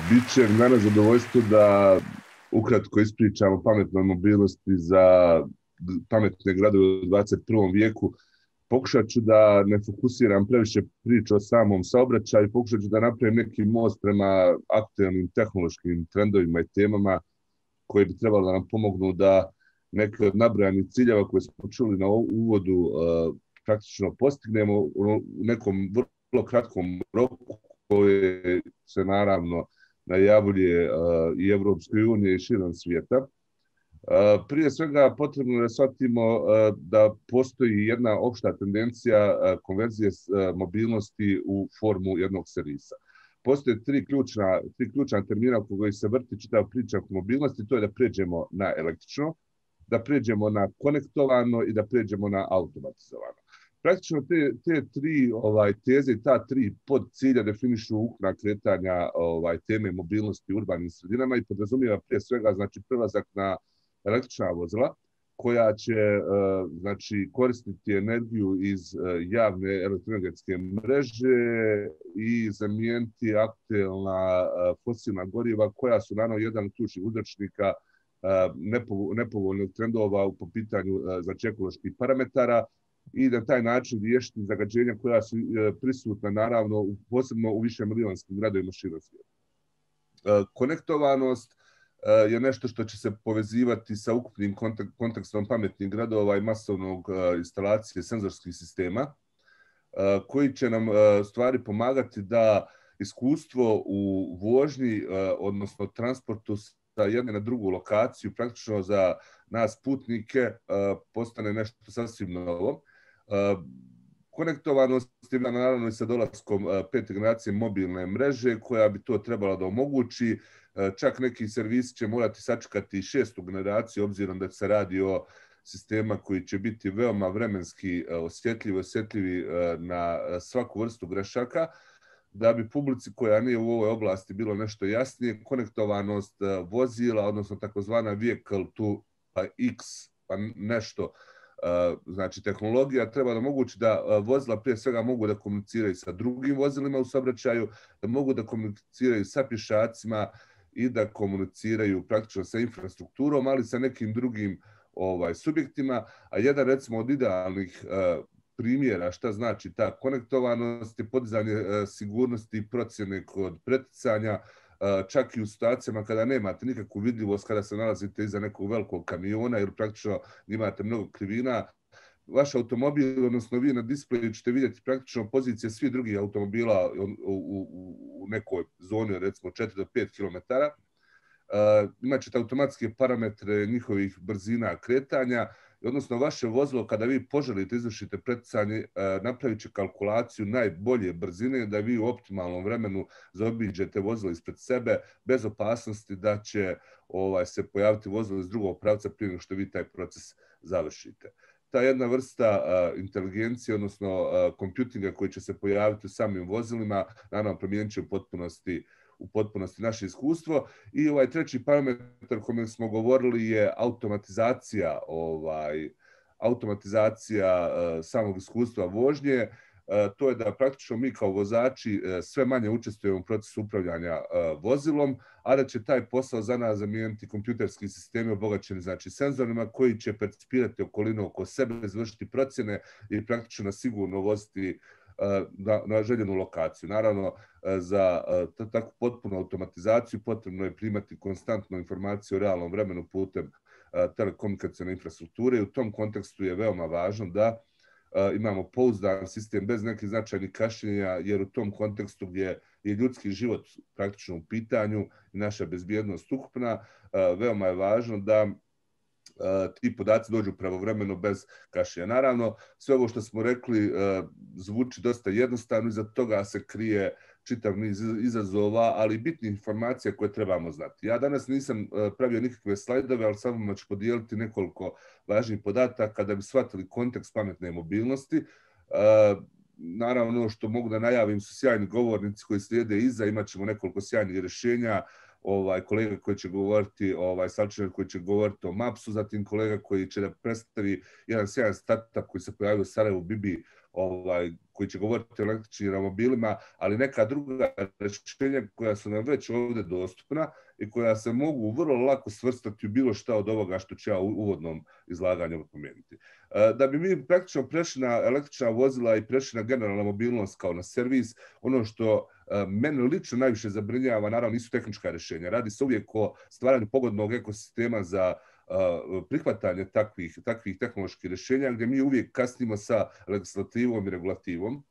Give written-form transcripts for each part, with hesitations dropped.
Biće mi danas zadovoljstvo da ukratko ispričam o pametnoj mobilnosti za pametne gradove u 21. vijeku. Pokušat ću da ne fokusiram previše priče o samom saobraćaju, pokušat ću da napravim neki most prema aktuelnim tehnološkim trendovima i temama koji bi trebali da nam pomognu da neke od nabrojanih ciljeva koje smo čuli na uvodu praktično postignemo u nekom vrlo kratkom roku koje se naravno najavljuje i Evropskoj uniji i širom svijeta. Prije svega potrebno je da shvatimo da postoji jedna opšta tendencija konverzije mobilnosti u formu jednog servisa. Postoje tri ključna termina oko kojih se vrti čitava priča o mobilnosti, to je da pređemo na električno, da pređemo na konektovano i da pređemo na automatizovano. Praktično te tri teze i ta tri podcilja definišu ukupna kretanja teme mobilnosti u urbanim sredinama i podrazumijeva prije svega znači prelazak na električna vozila koja će koristiti energiju iz javne elektroenergetske mreže i zamijeniti aktuelna fosilna goriva koja su naravno jedan od ključnih uzročnika nepovoljnih trendova po pitanju ekoloških parametara i na taj način riješiti zagađenja koja su prisutna naravno posebno u višemilijonskim gradovima širom svijeta. Konektovanost je nešto što će se povezivati sa ukupnim kontekstom pametnih gradova i masovnog instalacije senzorskih sistema koji će nam stvari pomagati da iskustvo u vožnji, odnosno transportu sa jedne na drugu lokaciju, praktično za nas putnike, postane nešto sasvim novo. Konektovanost je naravno i sa dolaskom pete generacije mobilne mreže koja bi to trebala da omogući. Čak neki servisi će morati sačekati šestu generaciju obzirom da se radi o sistema koji će biti veoma vremenski osjetljivi na svaku vrstu grešaka. Da bi publici koja nije u ovoj oblasti bilo nešto jasnije, konektovanost vozila, odnosno takozvana vehicle to X, pa nešto, znači tehnologija treba da omogući da vozila prije svega mogu da komuniciraju sa drugim vozilima u saobraćaju, da mogu da komuniciraju sa pješacima i da komuniciraju praktično sa infrastrukturom, ali sa nekim drugim subjektima. A jedan recimo od idealnih primjera šta znači ta konektovanost je podizanje sigurnosti i procjene kod preticanja, čak i u situacijama kada nemate nikakvu vidljivost, kada se nalazite iza nekog velikog kamiona ili praktično imate mnogo krivina. Vaš automobil, odnosno vi na displeju ćete vidjeti praktično pozicije svih drugih automobila u nekoj zoni od recimo 4 do 5 km. Imat ćete automatske parametre njihovih brzina kretanja, odnosno vaše vozilo kada vi poželite izvršite preticanje napravit će kalkulaciju najbolje brzine da vi u optimalnom vremenu zaobiđete vozilo ispred sebe bez opasnosti da će se pojaviti vozilo iz drugog pravca prije nego što vi taj proces završite. Ta jedna vrsta inteligencije, odnosno kompjutinga koji će se pojaviti u samim vozilima, naravno promijenit će u potpunosti naše iskustvo. I ovaj treći parametar o kojem smo govorili je automatizacija samog iskustva vožnje. To je da praktično mi kao vozači sve manje učestvujemo u procesu upravljanja vozilom, a da će taj posao za nas zamijeniti kompjuterski sistemi obogaćeni znači senzorima koji će percipirati okolinu oko sebe, izvršiti procjene i praktično sigurno voziti na željenu lokaciju. Naravno, za takvu potpunu automatizaciju potrebno je primati konstantnu informaciju o realnom vremenu putem telekomunikacione infrastrukture i u tom kontekstu je veoma važno da imamo pouzdan sistem bez nekih značajnih kašnjenja, jer u tom kontekstu gdje je ljudski život praktično u pitanju i naša bezbjednost ukupna, veoma je važno da ti podaci dođu pravovremeno bez kašnjenja. Naravno, sve ovo što smo rekli zvuči dosta jednostavno, iza toga se krije čitav niz izazova, ali i bitnih informacija koje trebamo znati. Ja danas nisam pravio nikakve slajdove, ali samo ću podijeliti nekoliko važnih podataka da bi shvatili kontekst pametne mobilnosti. Naravno, ono što mogu da najavim su sjajni govornici koji slijede iza, imat ćemo nekoliko sjajnih rješenja, kolega koji će govoriti, Salčiner koji će govoriti o Mapsu, zatim kolega koji će da predstavi jedan sjajan startup koji se pojavio u Sarajevu, Bibi, koji će govoriti o električnim automobilima, ali neka druga rješenja koja su nam već ovdje dostupna i koja se mogu vrlo lako svrstati u bilo šta od ovoga što ću ja u uvodnom izlaganju pomenuti. Da bi mi praktično prešli na električna vozila i prešli na generalnu mobilnost kao na servis, ono što mene lično najviše zabrinjava, naravno nisu tehnička rješenja. Radi se uvijek o stvaranju pogodnog ekosistema za prihvatanje takvih tehnoloških rješenja gdje mi uvijek kasnimo sa legislativom i regulativom.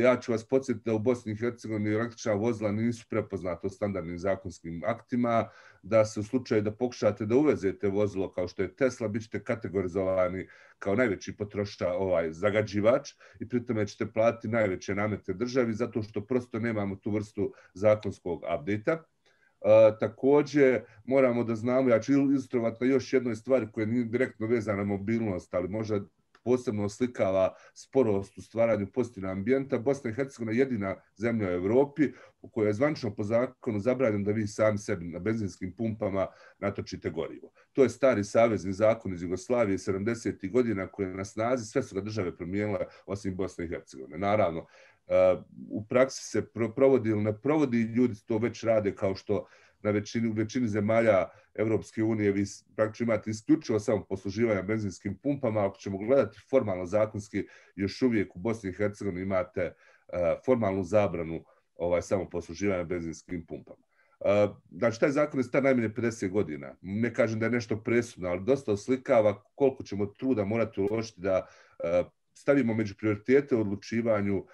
Ja ću vas podsjetiti da u Bosni i Hercegovini električna vozila nisu prepoznata u standardnim zakonskim aktima, da se u slučaju da pokušate da uvezete vozilo kao što je Tesla, bit ćete kategorizovani kao najveći potrošač, zagađivač i pritome ćete platiti najveće namete državi zato što prosto nemamo tu vrstu zakonskog update-a. Također moramo da znamo, ja ću ilustrovati na još jednoj stvari koja nije direktno vezana na mobilnost, ali možda posebno oslikava sporost u stvaranju pozitivnog ambijenta. Bosna i Hercegovina je jedina zemlja u Evropi u kojoj je zvanično po zakonu zabranjeno da vi sami sebi na benzinskim pumpama natočite gorivo. To je stari savezni zakon iz Jugoslavije 70. godina koji je na snazi, sve su ga države promijenile osim Bosne i Hercegovine. Naravno, u praksi se provodi ili ne provodi, ljudi to već rade kao što u većini zemalja Evropske unije vi praktično imate isključivo samo posluživanja benzinskim pumpama. Ako ćemo gledati formalno zakonski, još uvijek u Bosni i Hercegovini imate formalnu zabranu samo posluživanja benzinskim pumpama. Znači, taj zakon je star najmanje 50 godina. Ne kažem da je nešto presudno, ali dosta oslikava koliko ćemo truda morati uložiti da stavimo među prioritete u odlučivanju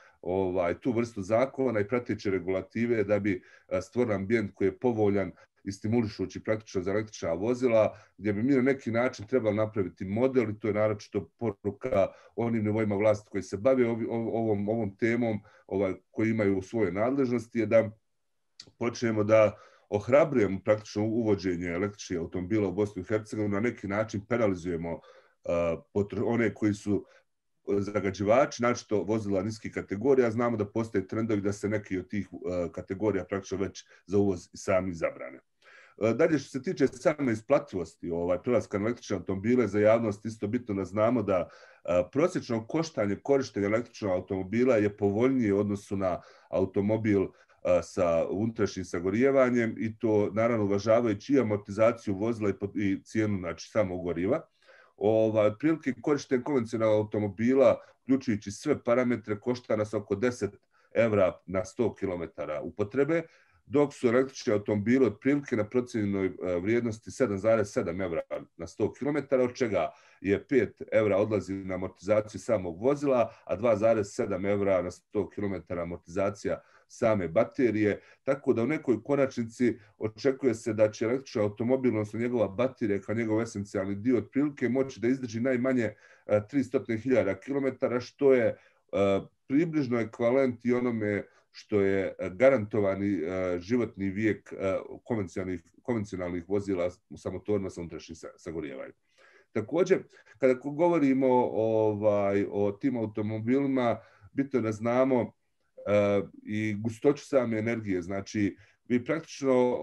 tu vrstu zakona i prateće regulative da bi stvorili ambijent koji je povoljan i stimulišući praktično za električna vozila, gdje bi mi na neki način trebali napraviti model i to je naročito poruka onim nivoima vlasti koji se bave ovom temom, koji imaju u svojoj nadležnosti, je da počnemo da ohrabrujemo praktično uvođenje električnih automobila u Bosnu i Hercegovinu, na neki način penalizujemo one koji su zagađivači, naročito vozila niskih kategorija. Znamo da postoje trendovi da se neki od tih kategorija praktično već za uvoz sami zabrane. Dalje, što se tiče same isplativosti prelaska na električne automobile, za javnost isto bitno da znamo da prosječno koštanje korištenja električnog automobila je povoljnije u odnosu na automobil sa unutrašnjim sagorijevanjem i to naravno uvažavajući i amortizaciju vozila i cijenu, znači samog goriva. Otprilike korištenje konvencionalnog automobila, uključujući sve parametre, košta nas oko 10 evra na 100 km upotrebe, dok su električni automobili otprilike na procijenjenoj vrijednosti 7,7 evra na 100 km, od čega je 5 evra odlazi na amortizaciju samog vozila, a 2,7 evra na 100 km amortizacija same baterije, tako da u nekoj konačnici očekuje se da će električni automobil, odnosno njegova baterija kao njegov esencijalni dio otprilike moći da izdrži najmanje 300.000 km, što je približno ekvivalent i onome što je garantovani životni vijek konvencionalnih vozila sa motorima sa unutrašnjim sagorijevanjem. Također, kada govorimo o tim automobilima, bitno je da znamo i gustoću same energije. Znači, vi praktično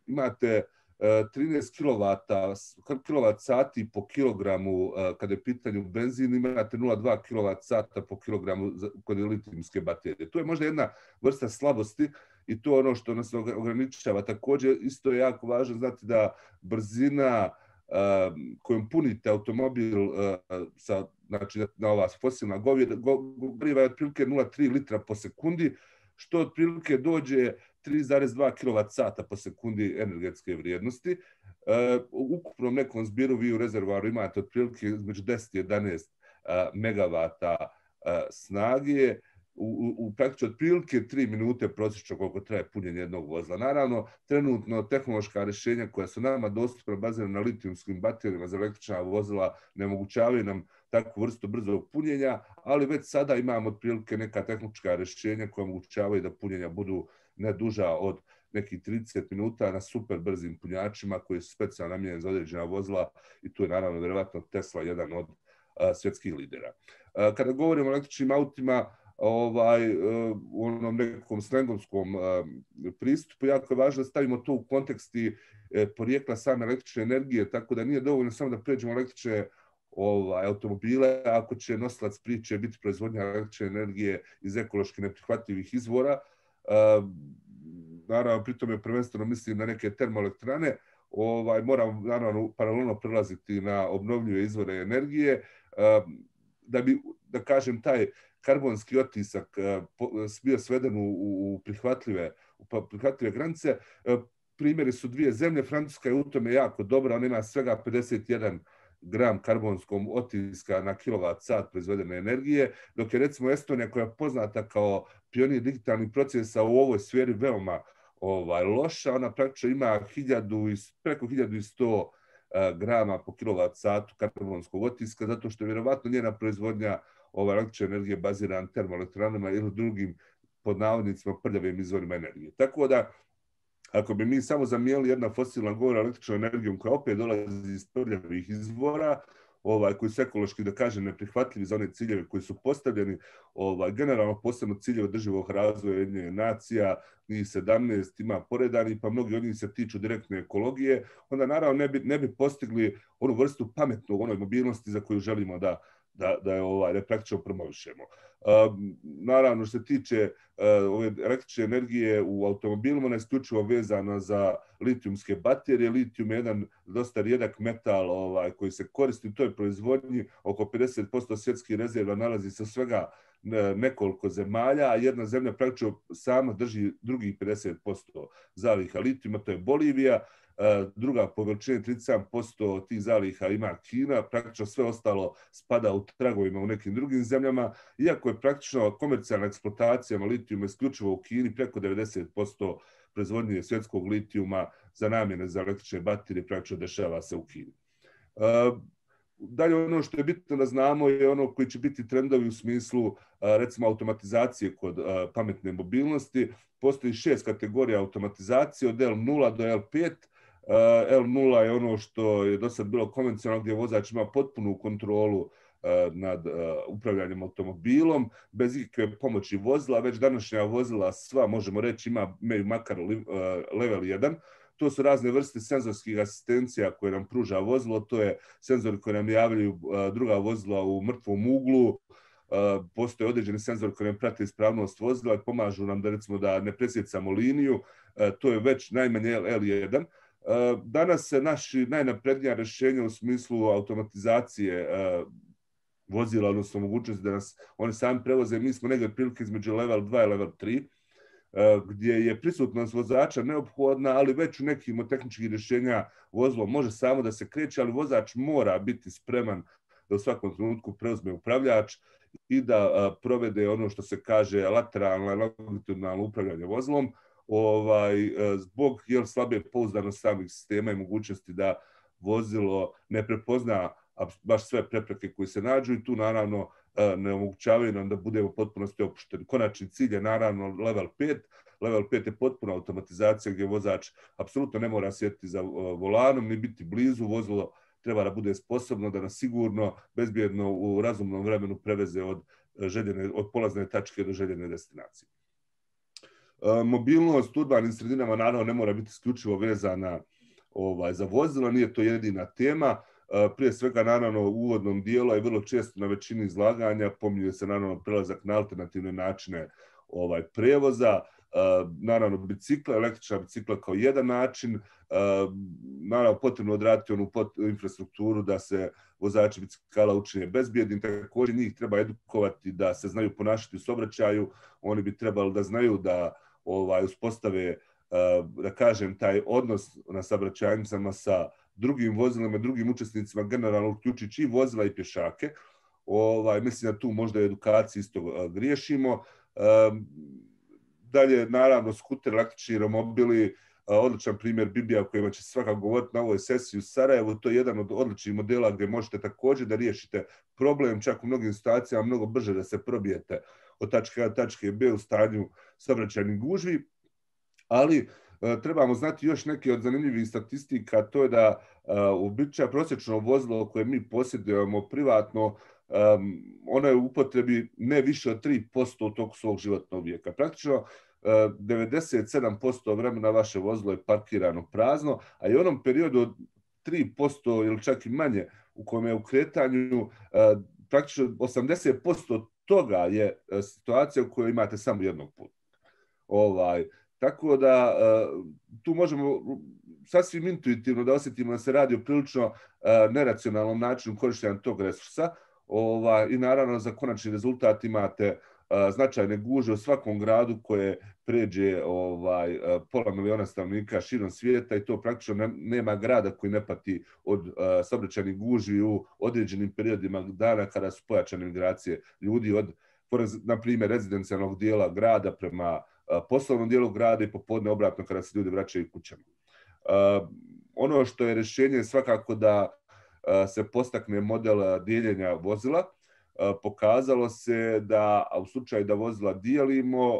imate 13 kWh po kilogramu kada je pitanju benzin, imate 0,2 kWh po kilogramu kod litijumske baterije. To je možda jedna vrsta slabosti i to je ono što nas ograničava. Također, isto je jako važno znati da brzina kojom punite automobil na ova fosilna goriva je otprilike 0,3 litra po sekundi, što otprilike dođe 3,2 kWh po sekundi energetske vrijednosti. U ukupnom nekom zbiru vi u rezervoaru imate otprilike između 10 i 11 megavata snage, u praktično otprilike 3 minute prosječno koliko traje punjenje jednog vozila. Naravno, trenutno tehnološka rješenja koja su nama dostupna bazirana na litijumskim baterijama za električna vozila ne omogućavaju nam takvu vrstu brzog punjenja, ali već sada imamo otprilike neka tehnička rješenja koja omogućavaju da punjenja budu ne duža od nekih 30 minuta na super brzim punjačima koji su specijalno namijenjeni za određena vozila i tu je naravno vjerovatno Tesla jedan od svjetskih lidera. Kada govorimo o električnim autima, u onom nekom slengomskom pristupu, jako je važno da stavimo to u kontekst i porijekla same električne energije, tako da nije dovoljno samo da pređemo električne automobile, ako će nosilac priče biti proizvodnja električne energije iz ekološki neprihvatljivih izvora. Naravno, pritom je prvenstveno mislim na neke termoelektrane, moram naravno paralelno prelaziti na obnovljive izvore energije, da bi, da kažem, taj karbonski otisak bio sveden u prihvatljive granice. Primjeri su dvije zemlje, Francuska je u tome jako dobra, ona ima svega 51 gram karbonskog otiska na kilovat-sat proizvedene energije, dok je recimo Estonija, koja je poznata kao pionir digitalnih procesa u ovoj sferi, veoma loša. Ona praktično ima preko 1100 grama po kilovat-satu karbonskog otiska, zato što je vjerovatno njena proizvodnja električne energije bazirana na termoelektranama ili drugim, pod navodnicima, prljavim izvorima energije. Tako da, ako bi mi samo zamijenili jedna fosilna goriva električnom energijom koja opet dolazi iz prljavih izvora, koji su ekološki, da kažem, neprihvatljivi za one ciljeve koji su postavljeni, generalno posebno ciljeve održivog razvoja Ujedinjenih nacija, njih 17 ima poredani, pa mnogi od njih se tiču direktne ekologije, onda naravno ne bi postigli onu vrstu pametnog onoj mobilnosti za koju želimo da praktično promovišemo. Naravno, što se tiče ove električne energije u automobilima, ona je isključivo vezana za litijumske baterije. Litijum je jedan dosta rijedak metal koji se koristi u toj proizvodnji. Oko 50% svjetskih rezerva nalazi se svega nekoliko zemalja, a jedna zemlja praktično sama drži drugih 50% zaliha litijuma, to je Bolivija. Druga po veličini 37% tih zaliha ima Kina, praktično sve ostalo spada u tragovima u nekim drugim zemljama, iako je praktično komercijalna eksploatacija litijuma isključivo u Kini, preko 90% proizvodnje svjetskog litijuma za namjene za električne baterije praktično dešava se u Kini. Dalje, ono što je bitno da znamo je ono koji će biti trendovi u smislu recimo automatizacije kod pametne mobilnosti. Postoji 6 kategorija automatizacije od L0 do L5. L0 je ono što je do sad bilo konvencionalno, gdje vozač ima potpunu kontrolu nad upravljanjem automobilom, bez ikakve pomoći vozila. Već današnja vozila sva, možemo reći, imaju makar level 1. To su razne vrste senzorskih asistencija koje nam pruža vozilo. To je senzori koji nam javljaju druga vozila u mrtvom uglu. Postoje određeni senzori koji nam prate ispravnost vozila i pomažu nam da, recimo, da ne presjecamo liniju. To je već najmanje L1. Danas se naši najnaprednija rješenja u smislu automatizacije vozila, odnosno mogućnosti da nas oni sami prevoze, mi smo negdje prilike između level 2 i level 3, gdje je prisutnost vozača neophodna, ali već u nekim od tehničkih rješenja vozilo može samo da se kreće, ali vozač mora biti spreman da u svakom trenutku preuzme upravljač i da provede ono što se kaže lateralno i longitudinalno upravljanje vozilom, zbog slabe pouzdanosti samih sistema i mogućnosti da vozilo ne prepozna baš sve prepreke koje se nađu, i tu naravno ne omogućavaju nam da budemo potpunosti opušteni. Konačni cilj je naravno level 5. Level 5 je potpuna automatizacija gdje vozač apsolutno ne mora sjediti za volanom ni biti blizu. Vozilo treba da bude sposobno da nas sigurno, bezbjedno u razumnom vremenu preveze od polazne tačke do željene destinacije. Mobilnost u urbanim sredinama naravno ne mora biti isključivo vezana za vozila, nije to jedina tema. Prije svega, naravno, u uvodnom dijelu je vrlo često na većini izlaganja pominje se naravno prelazak na alternativne načine prevoza, naravno bicikla, električna bicikla kao jedan način, naravno potrebno odraditi onu infrastrukturu da se vozači bicikala učine bezbjednim, također njih treba edukovati da se znaju ponašati u saobraćaju, oni bi trebali da znaju da uspostave, da kažem, taj odnos na saobraćajnicama sa drugim vozilima, drugim učesnicima, generalno uključujući i vozila i pješake. Mislim da tu možda edukaciji isto griješimo. Dalje, naravno, skuter, električni romobili, odličan primjer Bibija o kojima će svakako govoriti na ovoj sesiji u Sarajevu. To je jedan od odličnih modela gdje možete također da riješite problem, čak u mnogim situacijama mnogo brže da se probijete od tačke A do tačke B u stanju saobraćajnih gužvi. Ali trebamo znati još neke od zanimljivih statistika, to je da uobičajeno prosječno vozilo koje mi posjedujemo privatno, ono je u upotrebi ne više od 3% u toku svog životnog vijeka. Praktično 97% vremena vaše vozilo je parkirano prazno, a i u onom periodu od 3% ili čak i manje u kojem je u kretanju praktično 80% toga je situacija u kojoj imate samo jednog putnika. Tako da tu možemo sasvim intuitivno da osjetimo da se radi o prilično neracionalnom načinu korištenja tog resursa i naravno za konačni rezultat imate značajne gužve u svakom gradu koje pređe pola miliona stanovnika širom svijeta i to praktično nema grada koji ne pati od saobraćajnih gužvi u određenim periodima dana kada su pojačane migracije ljudi od, na primjer, rezidencijalnog dijela grada prema poslovnom dijelu grada i popodne obratno kada se ljudi vraćaju kućama. Ono što je rješenje je svakako da se postakne model dijeljenja vozila. Pokazalo se da u slučaju da vozila dijelimo,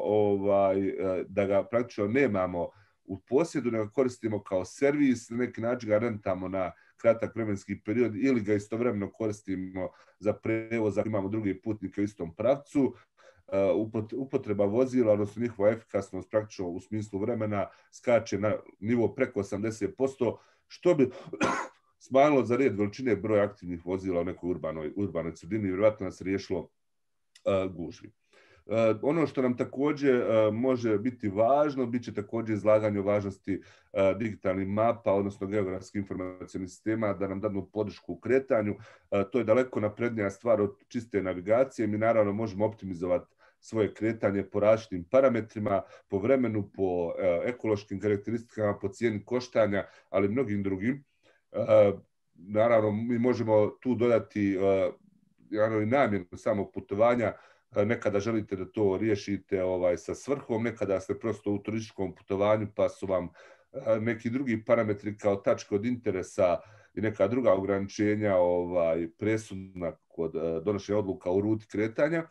da ga praktično nemamo u posjedu, nego koristimo kao servis, na neki način ga rentamo na kratak vremenski period ili ga istovremeno koristimo za prevoz ako imamo drugi putnike u istom pravcu. Upotreba vozila, odnosno njihova efikasnost praktično u smislu vremena skače na nivo preko 80%, što bi smanjilo za red veličine broj aktivnih vozila u nekoj urbanoj sredini i vjerojatno nas riješilo gužvi. Ono što nam također može biti važno, bit će također izlaganje o važnosti digitalnih mapa, odnosno geografskih informacionih sistema, da nam dadu podršku u kretanju. To je daleko naprednija stvar od čiste navigacije. Mi naravno možemo optimizovati svoje kretanje po različitim parametrima, po vremenu, po ekološkim karakteristikama, po cijeni koštanja, ali mnogim drugim. Naravno, mi možemo tu dodati i namjenu samog putovanja. Nekada želite da to riješite sa svrhom, nekada ste prosto u turističkom putovanju pa su vam neki drugi parametri kao tačke od interesa i neka druga ograničenja presudna kod donošenja odluka o ruti kretanja.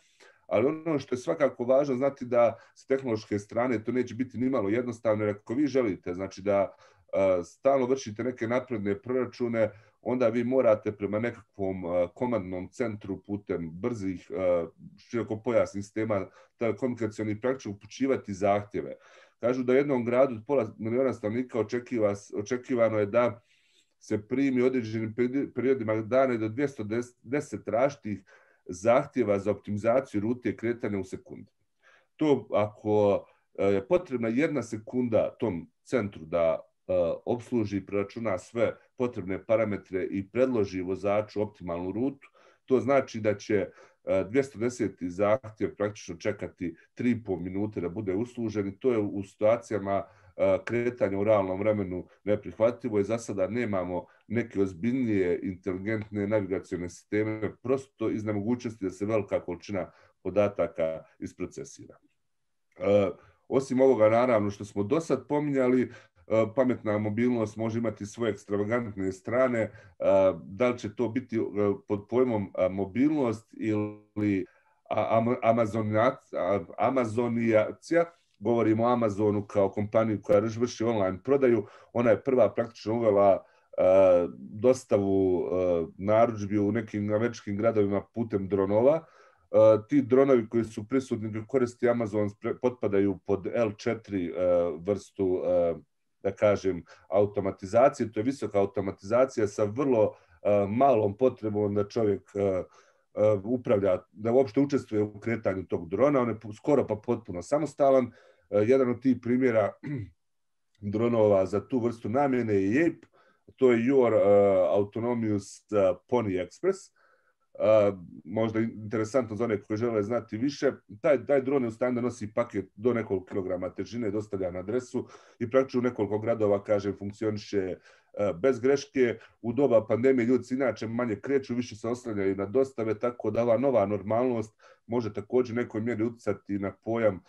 Ali ono što je svakako važno znati da s tehnološke strane to neće biti nimalo jednostavno, jer ako vi želite znači da stalno vršite neke napredne proračune, onda vi morate prema nekakvom komandnom centru putem brzih širokopojasnih sistema telekomunikacionih praktično upućivati zahtjeve. Kažu da u jednom gradu od pola miliona stanovnika očekivano je da se primi određenim periodima dana do 210 različitih zahtjeva za optimizaciju rute kretanja u sekundi. To ako je potrebna 1 sekunda tom centru da obsluži i preračuna sve potrebne parametre i predloži vozaču optimalnu rutu, to znači da će 210. zahtjev praktično čekati 3,5 minute da bude uslužen i to je u situacijama kretanja u realnom vremenu neprihvatljivo i za sada nemamo neke ozbiljnije inteligentne navigacione sisteme, prosto iz nemogućnosti da se velika količina podataka isprocesira. Osim ovoga, naravno, što smo do sad pominjali, pametna mobilnost može imati svoje ekstravagantne strane. Da li će to biti pod pojmom mobilnost ili amazonijacija? Govorimo o Amazonu kao kompaniju koja vrši online prodaju. Ona je prva praktično uvela dostavu narudžbi u nekim američkim gradovima putem dronova. Ti dronovi koji su prisutni koji koristi Amazon potpadaju pod L4 vrstu, da kažem, automatizacije. To je visoka automatizacija sa vrlo malom potrebom da čovjek upravlja, da uopšte učestvuje u kretanju tog drona. On je skoro pa potpuno samostalan. Jedan od tih primjera dronova za tu vrstu namjene je Yape. To je Your Autonomous Pony Express. Možda interesantno za one koji žele znati više. Taj dron je u stanju da nosi paket do nekoliko kilograma težine, dostavlja na adresu i praktično u nekoliko gradova, kažem, funkcioniše bez greške. U doba pandemije ljudi se inače manje kreću, više se oslanjaju na dostave, tako da ova nova normalnost može također nekoj mjeri utjecati na pojam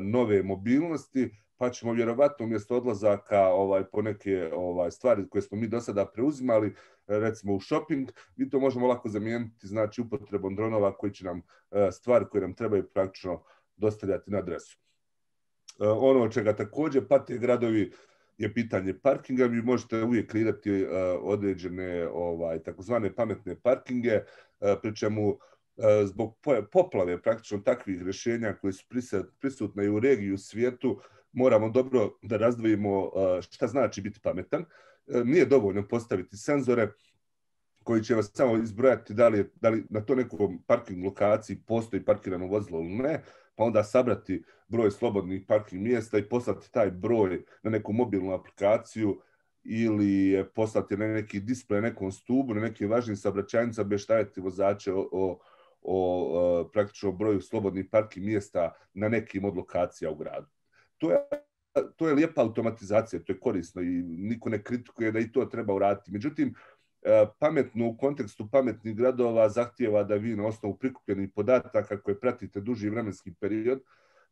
nove mobilnosti, pa ćemo vjerovatno umjesto odlazaka po neke stvari koje smo mi do sada preuzimali, recimo u shopping, mi to možemo lako zamijeniti znači upotrebom dronova koji će nam stvari koje nam trebaju praktično dostavljati na adresu. Ono od čega također pate gradovi je pitanje parkinga. Vi možete uvijek kreirati određene takozvane pametne parkinge, pri čemu zbog poplave praktično takvih rješenja koji su prisutne i u regiji i u svijetu, moramo dobro da razdvojimo šta znači biti pametan. Nije dovoljno postaviti senzore koji će vas samo izbrojati da li na to nekom parking lokaciji postoji parkirano vozilo ili ne, pa onda sabrati broj slobodnih parking mjesta i poslati taj broj na neku mobilnu aplikaciju ili poslati na neki displej, nekom stubu, na nekim važnim saobraćajnicama, obavještavati vozače o praktično broju slobodnih parking mjesta na nekim od lokacija u gradu. To je lijepa automatizacija, to je korisno i niko ne kritikuje da i to treba uraditi. Međutim, pametno u kontekstu pametnih gradova zahtijeva da vi na osnovu prikupljenih podataka koje pratite duži vremenski period,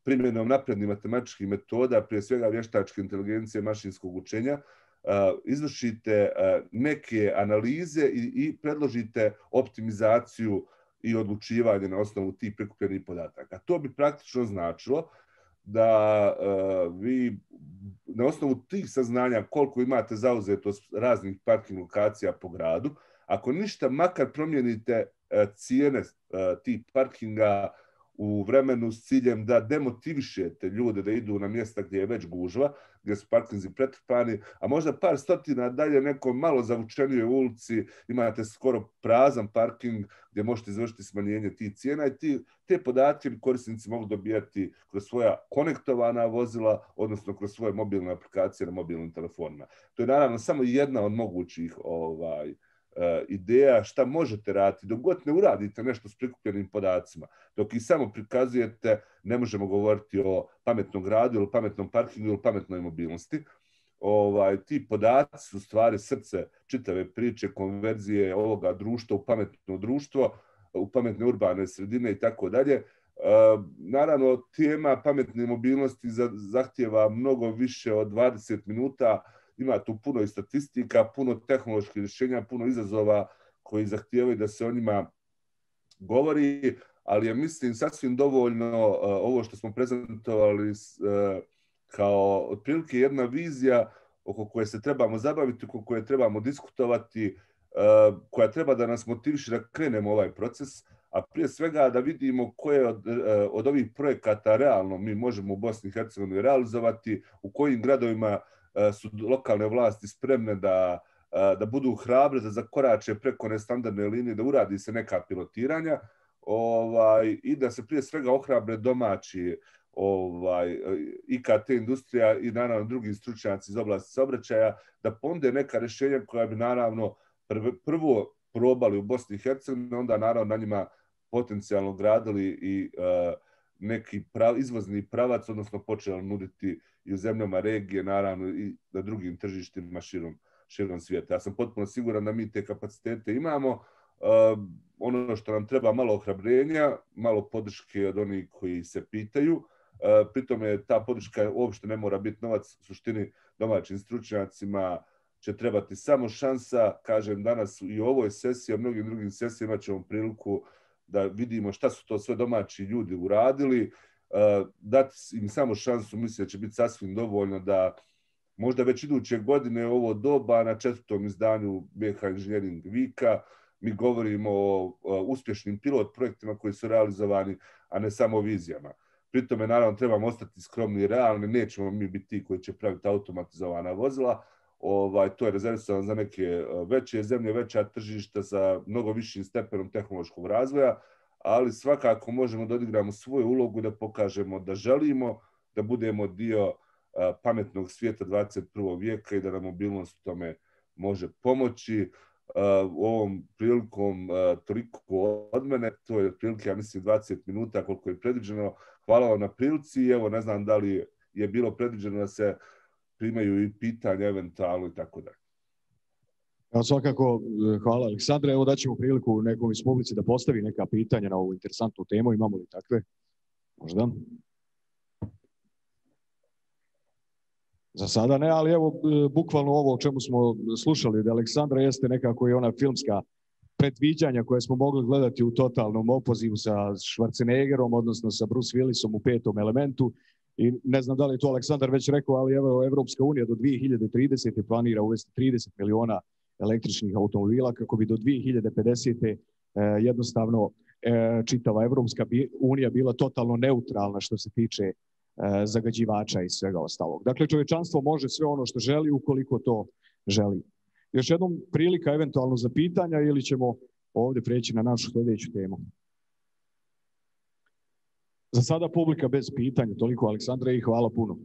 primjenom naprednih matematičkih metoda, prije svega vještačke inteligencije, mašinskog učenja, izvršite neke analize i predložite optimizaciju i odlučivanje na osnovu tih prikupljenih podataka. To bi praktično značilo da vi na osnovu tih saznanja koliko imate zauzetost raznih parking lokacija po gradu, ako ništa, makar promijenite cijene tih parkinga u vremenu s ciljem da demotivišete ljude da idu na mjesta gdje je već gužva, gdje su parkinzi pretrpani, a možda par stotina dalje nekom malo zavučenijoj ulici imate skoro prazan parking gdje možete izvršiti smanjenje tih cijena i te podatke bi korisnici mogli dobijati kroz svoja konektovana vozila, odnosno kroz svoje mobilne aplikacije na mobilnim telefonima. To je naravno samo jedna od mogućih ideja šta možete raditi. Dok god ne uradite nešto s prikupljenim podacima, dok ih samo prikazujete, ne možemo govoriti o pametnom gradu ili pametnom parkingu ili pametnoj mobilnosti. Ti podaci su stvari srce čitave priče, konverzije ovoga društva u pametno društvo, u pametne urbane sredine i tako dalje. Naravno, tema pametne mobilnosti zahtijeva mnogo više od 20 minuta. Ima tu puno i statistika, puno tehnoloških rješenja, puno izazova koji zahtijevaju da se o njima govori, ali je, mislim, sasvim dovoljno ovo što smo prezentovali kao otprilike jedna vizija oko koje se trebamo zabaviti, oko koje trebamo diskutovati, koja treba da nas motiviše da krenemo ovaj proces, a prije svega da vidimo koje od ovih projekata realno mi možemo u Bosni i Hercegovini realizovati, u kojim gradovima su lokalne vlasti spremne da budu hrabre, da zakorače preko nestandardne linije, da uradi se neka pilotiranja i da se prije svega ohrabre domaći IKT industrija i naravno drugi stručnjaci iz oblasti saobraćaja, da ponude neka rješenja koja bi naravno prvo probali u Bosni i Hercegovini, onda naravno na njima potencijalno gradili i neki izvozni pravac, odnosno počeli nuditi i u zemljama regije, naravno i na drugim tržištima širom svijeta. Ja sam potpuno siguran da mi te kapacitete imamo. Ono što nam treba malo ohrabrenja, malo podrške od onih koji se pitaju. Pritome ta podrška uopšte ne mora biti novac, u suštini domaćim stručnjacima će trebati samo šansa. Kažem, danas i u ovoj sesiji, a mnogim drugim sesijama ćemo priliku da vidimo šta su to sve domaći ljudi uradili, dati im samo šansu, mislim da će biti sasvim dovoljno da možda već iduće godine ovo doba na 4. izdanju BH Engineering Weeka mi govorimo o uspješnim pilot projektima koji su realizovani, a ne samo vizijama. Pritome, naravno, trebamo ostati skromni i realni, nećemo mi biti ti koji će praviti automatizovana vozila. To je rezervisano za neke veće zemlje, veća tržišta sa mnogo višim stepenom tehnološkog razvoja, ali svakako možemo da odigramo svoju ulogu, da pokažemo da želimo da budemo dio pametnog svijeta 21. vijeka i da nam mobilnost u tome može pomoći. Ovom prilikom toliko od mene, to je otprilike, ja mislim, 20 minuta koliko je predviđeno. Hvala vam na prilici i evo, ne znam da li je bilo predviđeno da se primaju i pitanja eventualno i tako dalje. Evo, svakako, hvala Aleksandre. Evo daćemo priliku nekom iz publici da postavi neka pitanja na ovu interesantnu temu. Imamo li takve? Možda? Za sada ne, ali evo, bukvalno ovo o čemu smo slušali od Aleksandra jeste nekako i ona filmska predviđanja koje smo mogli gledati u totalnom opozivu sa Schwarzeneggerom, odnosno sa Bruce Willisom u 5. elementu. I ne znam da li je to Aleksandar već rekao, ali evo, Evropska unija do 2030. planira uvesti 30 miliona električnih automobila kako bi do 2050. Jednostavno čitava Evropska unija bila totalno neutralna što se tiče zagađivača i svega ostalog. Dakle, čovječanstvo može sve ono što želi ukoliko to želi. Još jednom prilika eventualno za pitanja ili ćemo ovdje preći na našu sljedeću temu. Za sada publika bez pitanja. Toliko, Aleksandre, i hvala puno.